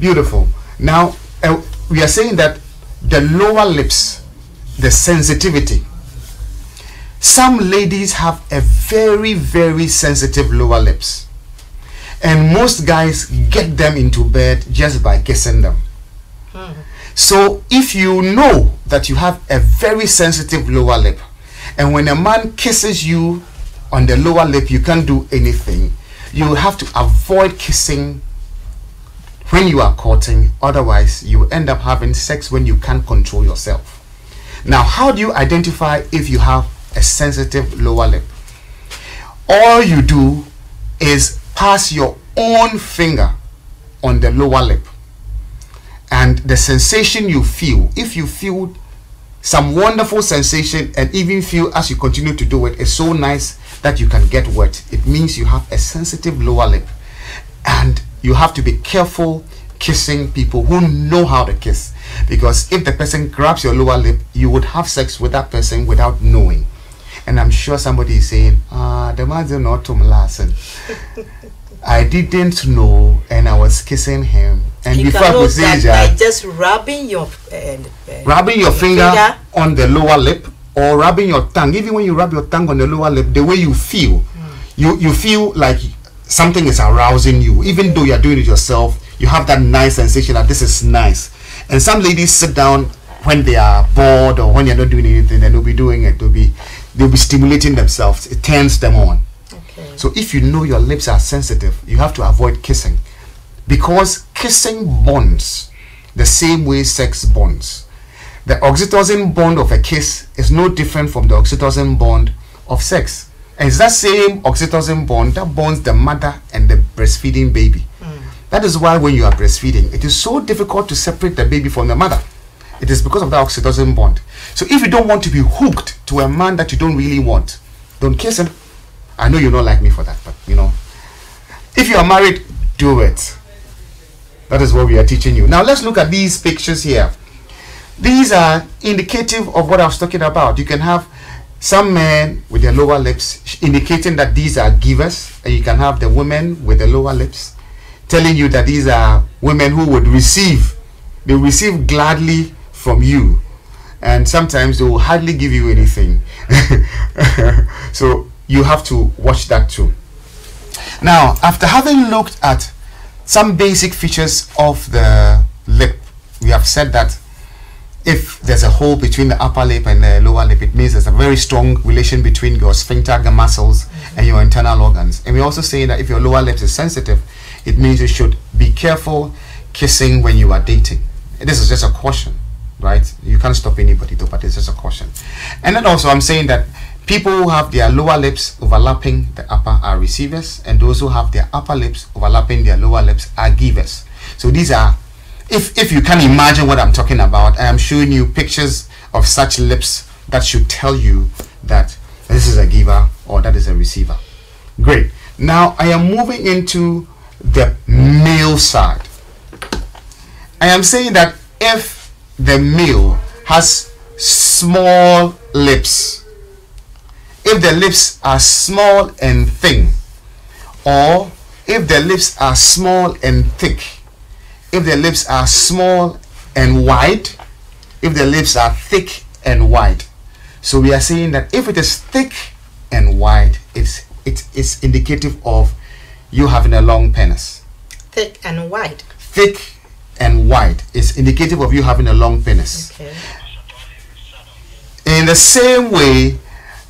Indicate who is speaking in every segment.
Speaker 1: Beautiful. Now, we are saying that the lower lips, the sensitivity. Some ladies have a very, very sensitive lower lips. And most guys get them into bed just by kissing them. So if you know that you have a very sensitive lower lip, and when a man kisses you on the lower lip, you can't do anything, you have to avoid kissing when you are courting. Otherwise, you end up having sex when you can't control yourself. Now, how do you identify if you have a sensitive lower lip? All you do is pass your own finger on the lower lip, and the sensation you feel, if you feel some wonderful sensation and even feel as you continue to do it is so nice that you can get wet, it means you have a sensitive lower lip. And you have to be careful kissing people who know how to kiss, because if the person grabs your lower lip, you would have sex with that person without knowing. And I'm sure somebody is saying, the man's not to listen. I didn't know, and I was kissing him. And
Speaker 2: you
Speaker 1: before I could say
Speaker 2: that, by just rubbing your
Speaker 1: finger on the lower lip, or rubbing your tongue. Even when you rub your tongue on the lower lip, the way you feel, you feel like something is arousing you. Even though you are doing it yourself, you have that nice sensation that this is nice. And some ladies sit down when they are bored or when you're not doing anything, and they'll be doing it. They'll be stimulating themselves. It turns them on.
Speaker 2: Okay. So
Speaker 1: if you know your lips are sensitive, you have to avoid kissing, because kissing bonds the same way sex bonds. The oxytocin bond of a kiss is no different from the oxytocin bond of sex. And it's that same oxytocin bond that bonds the mother and the breastfeeding baby. That is why when you are breastfeeding, it is so difficult to separate the baby from the mother. It is because of that oxytocin bond. So if you don't want to be hooked to a man that you don't really want, don't kiss him. I know you don't like me for that, but you know, if you are married, do it. That is what we are teaching you. Now let's look at these pictures here. These are indicative of what I was talking about. You can have some men with their lower lips indicating that these are givers, and you can have the women with the lower lips telling you that these are women who would receive. They receive gladly from you, and sometimes they will hardly give you anything. So you have to watch that too. Now, after having looked at some basic features of the lip, we have said that if there's a hole between the upper lip and the lower lip, it means there's a very strong relation between your sphincter muscles and your internal organs. And we're also saying that if your lower lip is sensitive, it means you should be careful kissing when you are dating. This is just a caution, right? You can't stop anybody though, but it's just a caution. And then also I'm saying that people who have their lower lips overlapping the upper are receivers, and those who have their upper lips overlapping their lower lips are givers. So these are, if you can imagine what I'm talking about, I am showing you pictures of such lips that should tell you that this is a giver or that is a receiver. Great. Now I am moving into the male side. I am saying that if the male has small lips, if the lips are small and thin, or if the lips are small and thick, if the lips are small and wide, if the lips are thick and wide. So we are saying that if it is thick and wide, it is indicative of you having a long penis.
Speaker 2: Thick and wide.
Speaker 1: Thick and wide is indicative of you having a long penis.
Speaker 2: Okay.
Speaker 1: In the same way,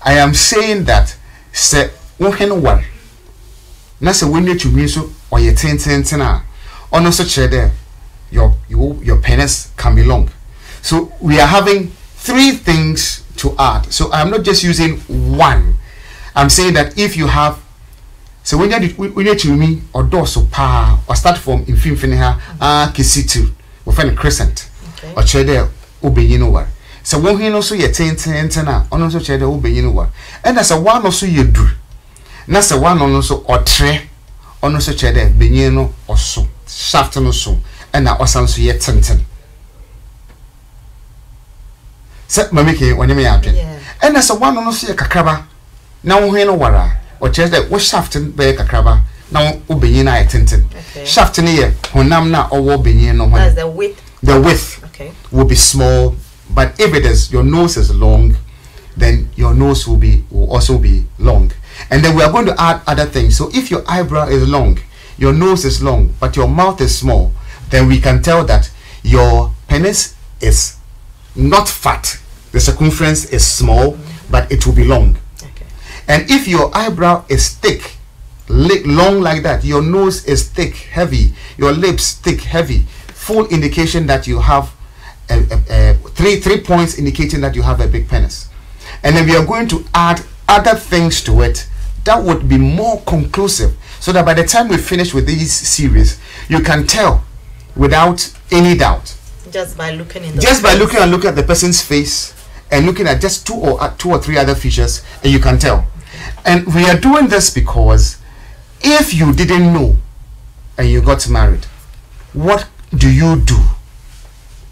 Speaker 1: I am saying that se wohen war na se when you mean so or you ten on also there your penis can be long. So we are having 3 things to add. So I am not just using one. I'm saying that if you have, so when you me or dorsal pa or start from infini kisitu or find a crescent or chede obeyino. So one here also ye ten on also chede obeyino. And as a one also ye do. Nasa one also or tre on also chede benyeno or so shaft no so and now also ye ten. Set my making when you may have and as a one also ye kakraba. Now we no wara or chest that was shafting by kakraba Now obenyin na tintin.
Speaker 2: Okay.
Speaker 1: Shaft ni ye honam na owo benyin no
Speaker 2: That's
Speaker 1: ho.
Speaker 2: the width.
Speaker 1: The width
Speaker 2: Okay.
Speaker 1: will be small, but if it is your nose is long, then your nose will also be long. And then we are going to add other things. So if your eyebrow is long, your nose is long, but your mouth is small, then we can tell that your penis is not fat. The circumference is small, but it will be long.
Speaker 2: Okay.
Speaker 1: And if your eyebrow is thick, long like that, your nose is thick, heavy, your lips thick, heavy, full indication that you have 3 points indicating that you have a big penis. And then we are going to add other things to it that would be more conclusive, so that by the time we finish with this series, you can tell without any doubt.
Speaker 2: Just by looking in
Speaker 1: looking at the person's face and looking at just two or three other features, and you can tell. And we are doing this because if you didn't know and you got married, what do you do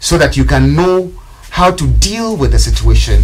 Speaker 1: so that you can know how to deal with the situation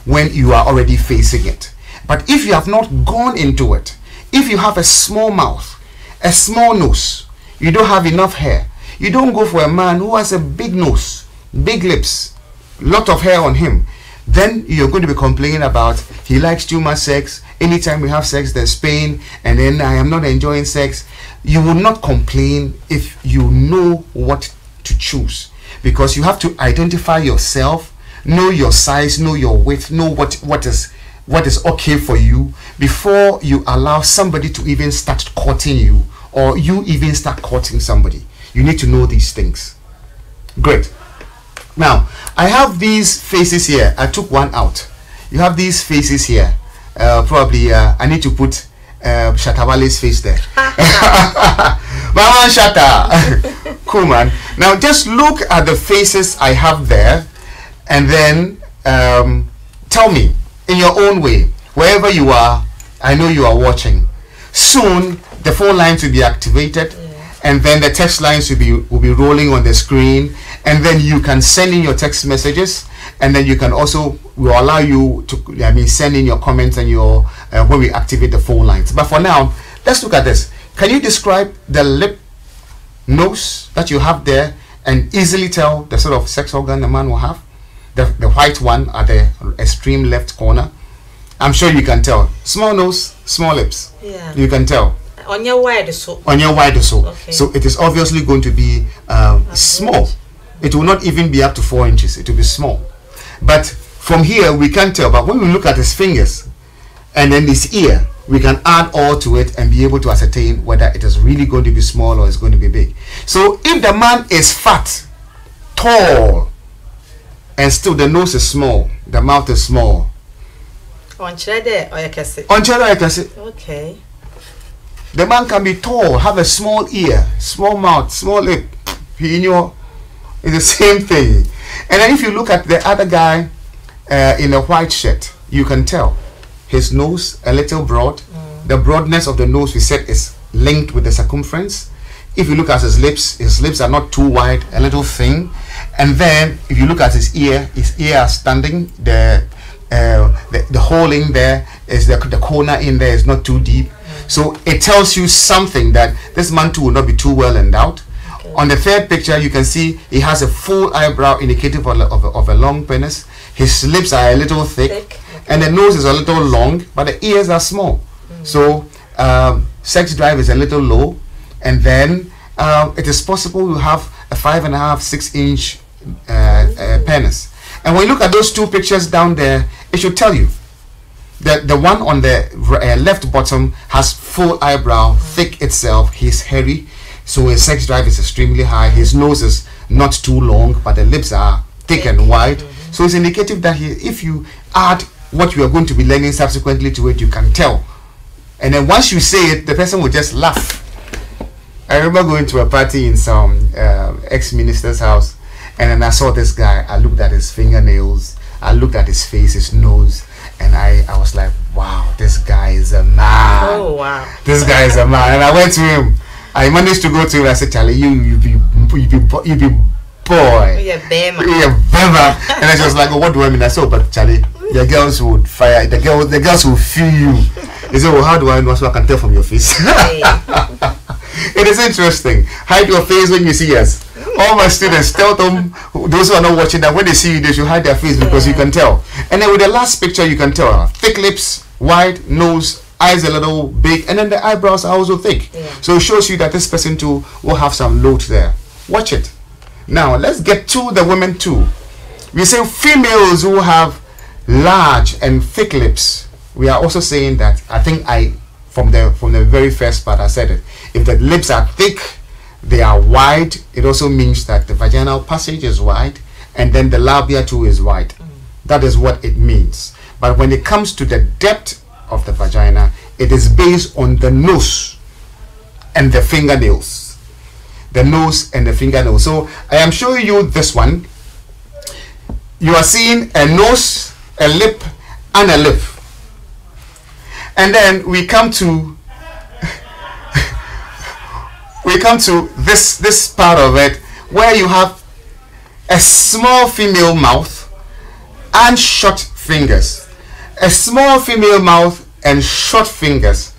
Speaker 1: when you are already facing it? But if you have not gone into it, if you have a small mouth, a small nose, you don't have enough hair, you don't go for a man who has a big nose, big lips, lot of hair on him, then you're going to be complaining about he likes too much sex. Anytime we have sex, there's pain, and then I am not enjoying sex. You will not complain if you know what to choose, because you have to identify yourself, know your size, know your width, know what is okay for you before you allow somebody to even start courting you, or you even start courting somebody. You need to know these things. Great. Now, I have these faces here. I took one out. You have these faces here. Probably I need to put Shatawale's face there. Mama Shatta. Cool, man. Now, just look at the faces I have there, and then tell me in your own way, wherever you are. I know you are watching. Soon, the phone lines will be activated. And then the text lines will be rolling on the screen, and then you can send in your text messages, and then you can also, will allow you to send in your comments and your when we activate the phone lines. But for now, let's look at this. Can you describe the lip, nose that you have there, and easily tell the sort of sex organ the man will have? The white one at the extreme left corner. I'm sure you can tell. Small nose, small lips.
Speaker 2: Yeah.
Speaker 1: You can tell.
Speaker 2: On your wide so.
Speaker 1: On your wide so.
Speaker 2: Okay.
Speaker 1: So it is obviously going to be small. It will not even be up to 4 inches. It will be small. But from here we can tell. But when we look at his fingers and then his ear, we can add all to it and be able to ascertain whether it is really going to be small or it's going to be big. So if the man is fat, tall, and still the nose is small, the mouth is small.
Speaker 2: On Chede or
Speaker 1: Okay. The man can be tall, have a small ear, small mouth, small lip. It's the same thing. And then if you look at the other guy in a white shirt, you can tell his nose a little broad. The broadness of the nose, we said, is linked with the circumference. If you look at his lips are not too wide, a little thin. And then if you look at his ear are standing. The hole in there is the corner in there is not too deep. So it tells you something that this man too will not be too well endowed. Okay. On the third picture, you can see he has a full eyebrow indicative of a long penis. His lips are a little thick. Okay. And the nose is a little long, but the ears are small. So sex drive is a little low. And then it is possible you have a 5.5, 6 inch penis. And when you look at those two pictures down there, it should tell you that the one on the left bottom has full eyebrow, thick itself, he's hairy, so his sex drive is extremely high. His nose is not too long, but the lips are thick and wide. So it's indicative that if you add what you are going to be learning subsequently to it, you can tell. And then once you say it, the person will just laugh. I remember going to a party in some ex-minister's house, and then I saw this guy. I looked at his fingernails, I looked at his face, his nose, and I was like, wow, this guy is a man.
Speaker 2: Oh, wow.
Speaker 1: This guy is a man. And I went to him. I managed to go to him. I said, Charlie, you be boy.
Speaker 2: You're Bema.
Speaker 1: You're Bema. And I was like, oh, what do I mean? I said, but Charlie, the girls would fire. The girls will feel you. You say, well, how do I know? So I can tell from your face. It is interesting. Hide your face when you see us. All my students tell them, those who are not watching, that when they see you, they should hide their face because you can tell. And then with the last picture, you can tell thick lips, wide nose, eyes a little big, and then the eyebrows are also thick. So it shows you that this person too will have some load there. Watch it. Now let's get to the women too. We say females who have large and thick lips. We are also saying that, I think from the very first part I said it. If the lips are thick, they are wide, it also means that the vaginal passage is wide, and then the labia too is wide. That is what it means. But when it comes to the depth of the vagina, it is based on the nose and the fingernails. The nose and the fingernails. So I am showing you this one. You are seeing a nose, a lip, and a lip. And then we come to this part of it where you have a small female mouth and short fingers. A small female mouth and short fingers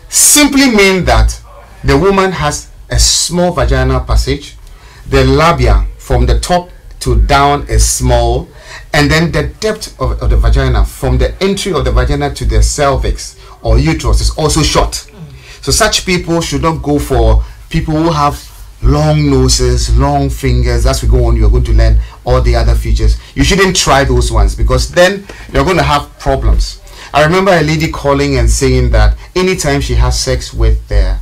Speaker 1: simply mean that the woman has a small vaginal passage. The labia from the top to down is small, and then the depth of the vagina from the entry of the vagina to the cervix or uterus is also short. So such people should not go for people who have long noses, long fingers. As we go on, you're going to learn all the other features. You shouldn't try those ones because then you're going to have problems. I remember a lady calling and saying that anytime she has sex with the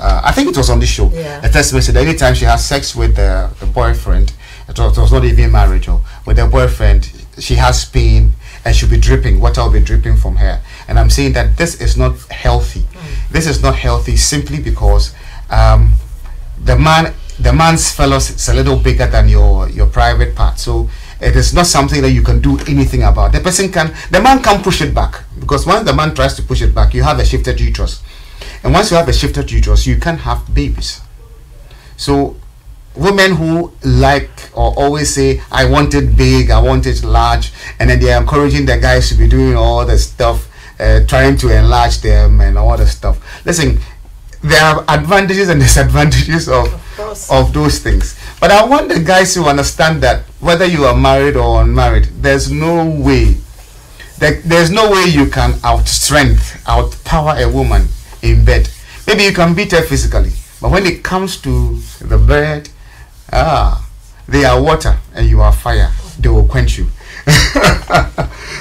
Speaker 1: I think it was on this show, the first message, that anytime she has sex with the boyfriend, it was not even marriage, or with the boyfriend, she has pain and she'll be dripping, water will be dripping from her. And I'm saying that this is not healthy. This is not healthy simply because the man's phallus is a little bigger than your private part. So it is not something that you can do anything about. The man can push it back, because once the man tries to push it back, you have a shifted uterus. And once you have a shifted uterus, you can't have babies. So women who like or always say, I want it big, I want it large, and then they are encouraging the guys to be doing all the stuff, trying to enlarge them and all the stuff. Listen, there are advantages and disadvantages of those things. But I want the guys to understand that whether you are married or unmarried, there's no way you can outpower a woman in bed. Maybe you can beat her physically, but when it comes to the bed, they are water and you are fire. They will quench you.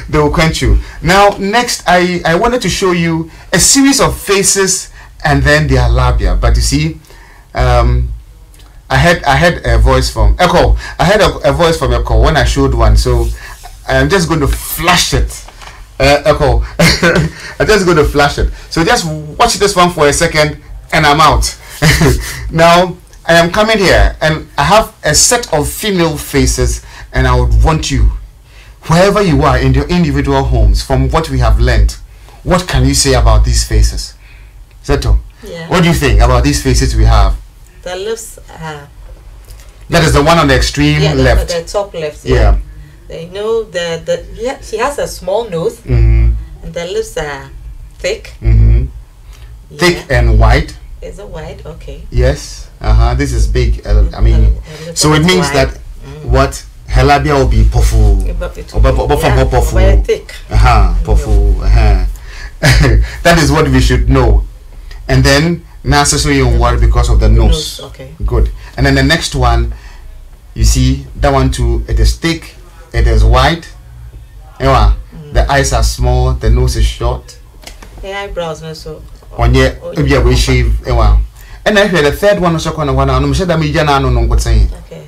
Speaker 1: They will quench you. Now next, I wanted to show you a series of faces and then their labia. But you see, I had a voice from Echo. I had a voice from Echo when I showed one, so I'm just going to flash it. Echo. I'm just going to flash it. So just watch this one for a second and I'm out. Now I am coming here and I have a set of female faces, and I would want you, wherever you are in your individual homes, from what we have learned, what can you say about these faces? Zeto, what do you think about these faces we have?
Speaker 2: The lips
Speaker 1: that is the one on the extreme left.
Speaker 2: The top left.
Speaker 1: Yeah.
Speaker 2: They know she has a small nose, and the lips are thick.
Speaker 1: Thick and wide.
Speaker 2: Is it wide? Okay.
Speaker 1: Yes. This is big. I mean, so it means that what her labia will be pofu.
Speaker 2: Thick.
Speaker 1: Pofu. That is what we should know. And then necessarily you worry because of the nose.
Speaker 2: Okay.
Speaker 1: Good. And then the next one, you see that one too. It is thick. It is wide. The eyes are small. The nose is short.
Speaker 2: The eyebrows also.
Speaker 1: One year, we shave. And I heard the third one also kind of one. I'm sure that me jana no what saying.
Speaker 2: Okay.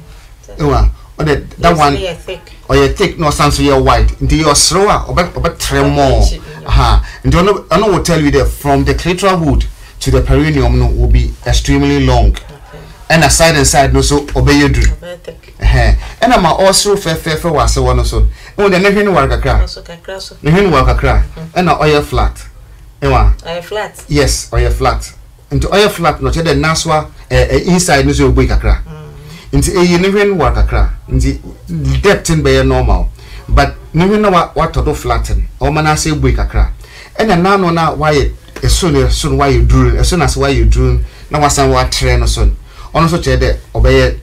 Speaker 1: That one.
Speaker 2: Thick.
Speaker 1: Or you thick no sense so you're white. Into your slower or tremor. And I know will tell you that from the clitoral wood to the perineum will be extremely long. And a side and side no so obey you do. And I'm also fair was so one also. Oh, the never work a crack. Never work a crack. And a oil flat.
Speaker 2: Oil flat. Yes,
Speaker 1: oil flat. Into oil flat, not the Naswa inside no so big a crack. Into a never work a crack. Into depth in by normal. But never know what to do flatten. Or man I say big a crack. And now why as soon why you drew, as soon as why you drew, now was some what train or son. Also, check obey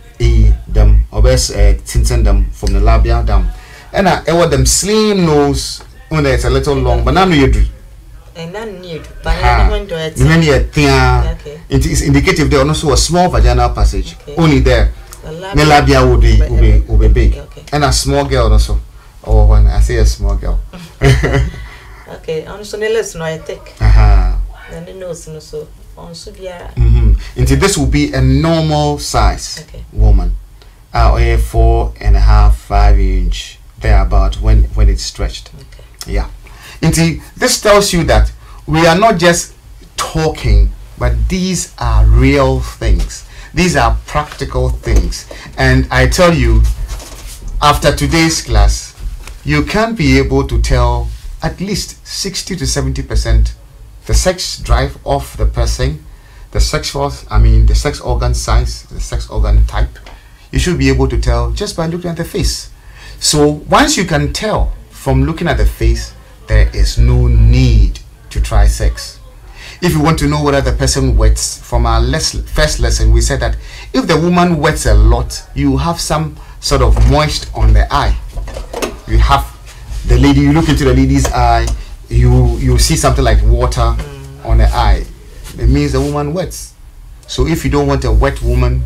Speaker 1: them, obey tinting them from the labia down. And I want them slim nose when it's a little long, but now you do.
Speaker 2: And none need, but I don't do it.
Speaker 1: It is indicative there also a small vaginal passage. Only there. The labia would be big. And a small girl also. Oh, when I say a small girl.
Speaker 2: Okay, on so let's know I take. Then the nose no so on Subia.
Speaker 1: Until this will be a normal size woman. 4.5, 5 inch thereabout when it's stretched. Yeah. Until this tells you that we are not just talking, but these are real things. These are practical things. And I tell you, after today's class, you can be able to tell at least 60 to 70% the sex drive of the person, the sex organ size, the sex organ type. You should be able to tell just by looking at the face. So once you can tell from looking at the face, there is no need to try sex. If you want to know whether the person wets, from our first lesson, we said that if the woman wets a lot, you have some sort of moist on the eye. You have the lady, you look into the lady's eye, you see something like water on the eye. It means the woman wets. So if you don't want a wet woman,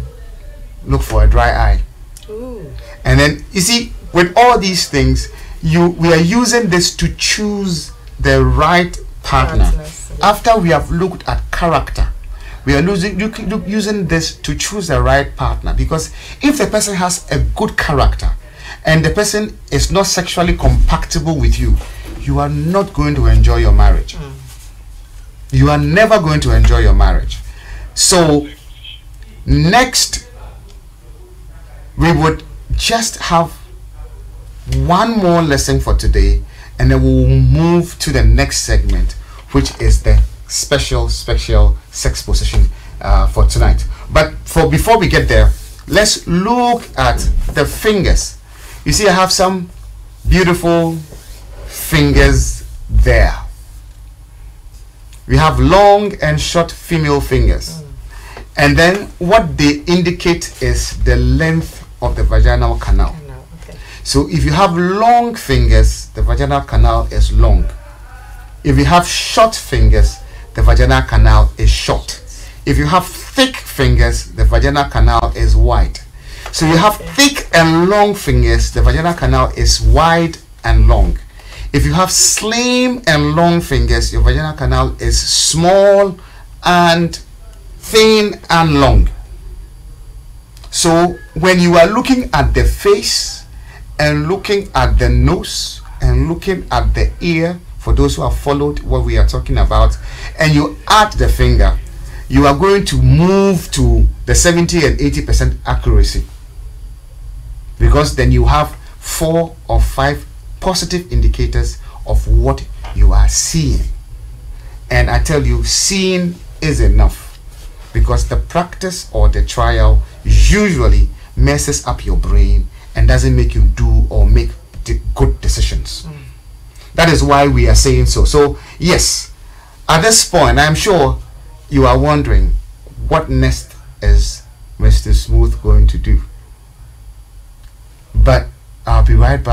Speaker 1: look for a dry eye. Ooh. And then you see, with all these things, we are using this to choose the right partner. After we have looked at character, we are using this to choose the right partner, because if the person has a good character and the person is not sexually compatible with you, you are not going to enjoy your marriage. You are never going to enjoy your marriage. So next, we would just have one more lesson for today, and then we'll move to the next segment, which is the special sex position for tonight. But before we get there, let's look at the fingers. You see, I have some beautiful fingers there. We have long and short female fingers. And then what they indicate is the length of the vaginal canal. So if you have long fingers, the vaginal canal is long. If you have short fingers, the vaginal canal is short. If you have thick fingers, the vaginal canal is wide. So you have thick and long fingers, the vaginal canal is wide and long. If you have slim and long fingers, your vaginal canal is small and thin and long. So when you are looking at the face and looking at the nose and looking at the ear, for those who have followed what we are talking about, and you add the finger, you are going to move to the 70 and 80% accuracy, because then you have 4 or 5 positive indicators of what you are seeing. And I tell you, seeing is enough, because the practice or the trial usually messes up your brain and doesn't make you do or make good decisions. That is why we are saying so. So yes, at this point, I'm sure you are wondering, what next is Mr. Smooth going to do? But I'll be right back.